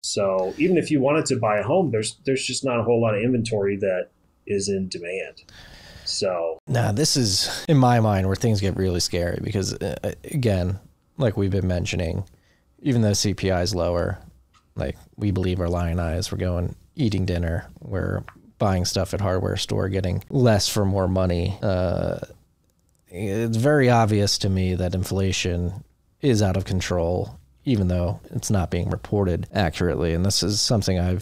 So even if you wanted to buy a home, there's just not a whole lot of inventory that is in demand. So now this is in my mind where things get really scary because again, like we've been mentioning, even though CPI is lower, like we believe our lion eyes, we're going eating dinner, we're buying stuff at hardware store, getting less for more money. It's very obvious to me that inflation is out of control, even though it's not being reported accurately. And this is something I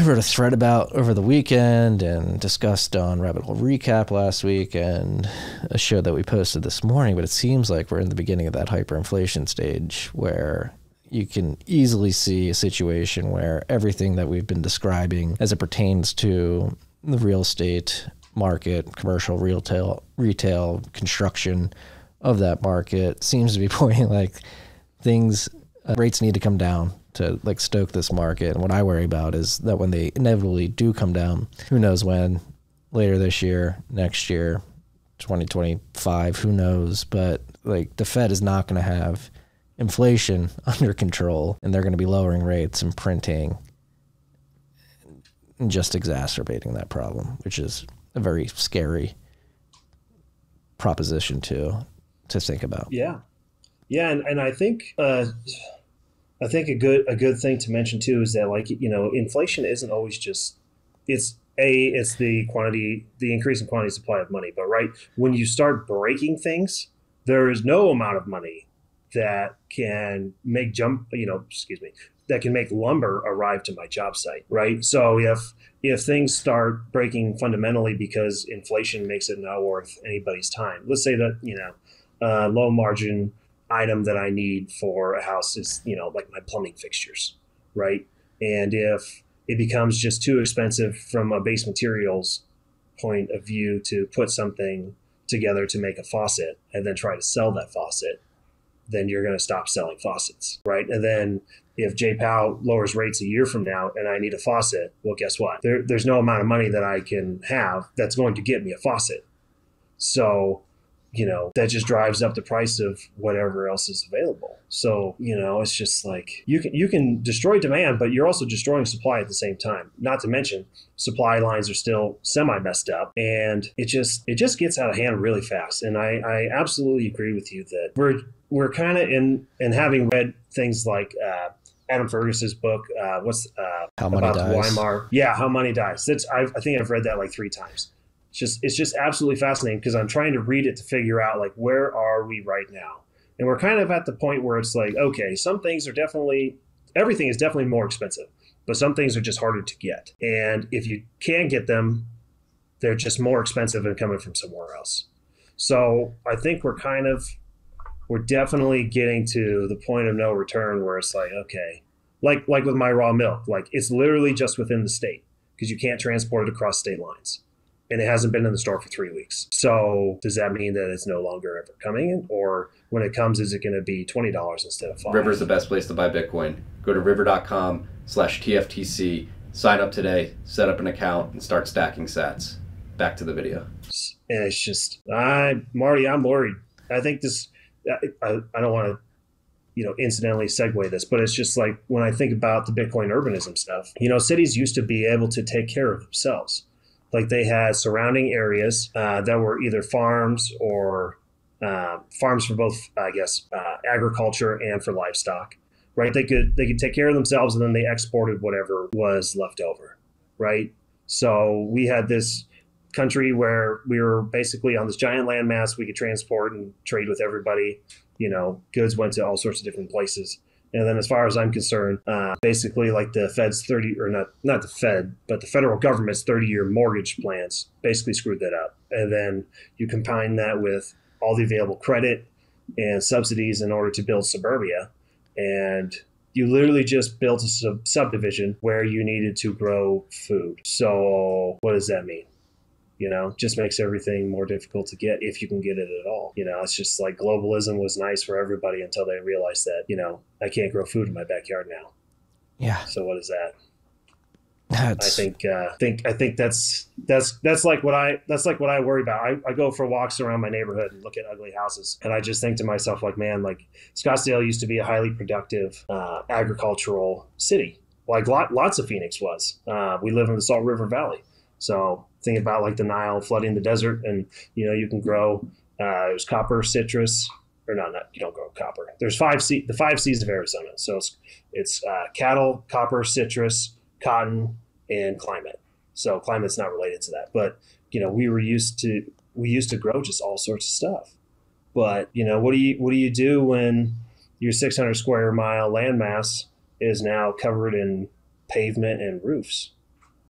wrote a thread about over the weekend and discussed on Rabbit Hole Recap last week and a show that we posted this morning. But it seems like we're in the beginning of that hyperinflation stage where you can easily see a situation where everything that we've been describing as it pertains to the real estate market, commercial retail construction of that market seems to be pointing like things, rates need to come down to like stoke this market. And what I worry about is that when they inevitably do come down, who knows when, later this year, next year, 2025, who knows, but like the Fed is not going to have inflation under control, and they're going to be lowering rates and printing and just exacerbating that problem, which is a very scary proposition to think about. Yeah. And I think a good thing to mention too is that, like, you know, inflation isn't always just it's the increase in quantity supply of money, but right when you start breaking things, there is no amount of money that can make lumber arrive to my job site, right? So if things start breaking fundamentally because inflation makes it not worth anybody's time, let's say that, you know, low margin item that I need for a house is, you know, like my plumbing fixtures, right? And if it becomes just too expensive from a base materials point of view to put something together to make a faucet and then try to sell that faucet, then you're going to stop selling faucets, right? And then if J. Powell lowers rates a year from now and I need a faucet, well, guess what? There's no amount of money that I can have that's going to get me a faucet. So, you know, that just drives up the price of whatever else is available. So, you know, it's just like you can destroy demand, but you're also destroying supply at the same time. Not to mention supply lines are still semi messed up, and it just gets out of hand really fast. And I absolutely agree with you that we're kind of in, and having read things like Adam Fergus's book, How Money about Dies. Weimar. Yeah, How Money Dies. I think I've read that like 3 times. It's just absolutely fascinating because I'm trying to read it to figure out, like, where are we right now? And we're kind of at the point where it's like, okay, some things are everything is definitely more expensive, but some things are just harder to get. And if you can get them, they're just more expensive and coming from somewhere else. So I think we're definitely getting to the point of no return where it's like, okay, like with my raw milk, like it's literally just within the state because you can't transport it across state lines. And it hasn't been in the store for 3 weeks. So does that mean that it's no longer ever coming? Or when it comes, is it going to be $20 instead of $5? River's the best place to buy Bitcoin. Go to river.com/TFTC, sign up today, set up an account, and start stacking sats. Back to the video. And it's just, Marty, I'm worried. I think this, I don't want to, you know, incidentally segue this, but it's just like when I think about the Bitcoin urbanism stuff, you know, cities used to be able to take care of themselves. Like they had surrounding areas that were either farms or farms for both, I guess, agriculture and for livestock, right? They could take care of themselves, and then they exported whatever was left over, right? So we had this country where we were basically on this giant landmass. We could transport and trade with everybody. You know, goods went to all sorts of different places. And then as far as I'm concerned, basically like the Fed's not the Fed, but the federal government's 30-year mortgage plans basically screwed that up. And then you combine that with all the available credit and subsidies in order to build suburbia. And you literally just built a subdivision where you needed to grow food. So what does that mean? You know, just makes everything more difficult to get if you can get it at all. You know, it's just like globalism was nice for everybody until they realized that, you know, I can't grow food in my backyard now. Yeah. So what is that? I think that's like what I worry about. I go for walks around my neighborhood and look at ugly houses, and I just think to myself, like, man, like Scottsdale used to be a highly productive agricultural city, like lots of Phoenix was. We live in the Salt River Valley, so think about like the Nile flooding the desert, and you can grow. There's copper, citrus, or not you don't grow copper. There's the 5 C's of Arizona, so it's cattle, copper, citrus, cotton, and climate. So climate's not related to that, but we used to grow just all sorts of stuff. But what do you do when your 600 square mile landmass is now covered in pavement and roofs?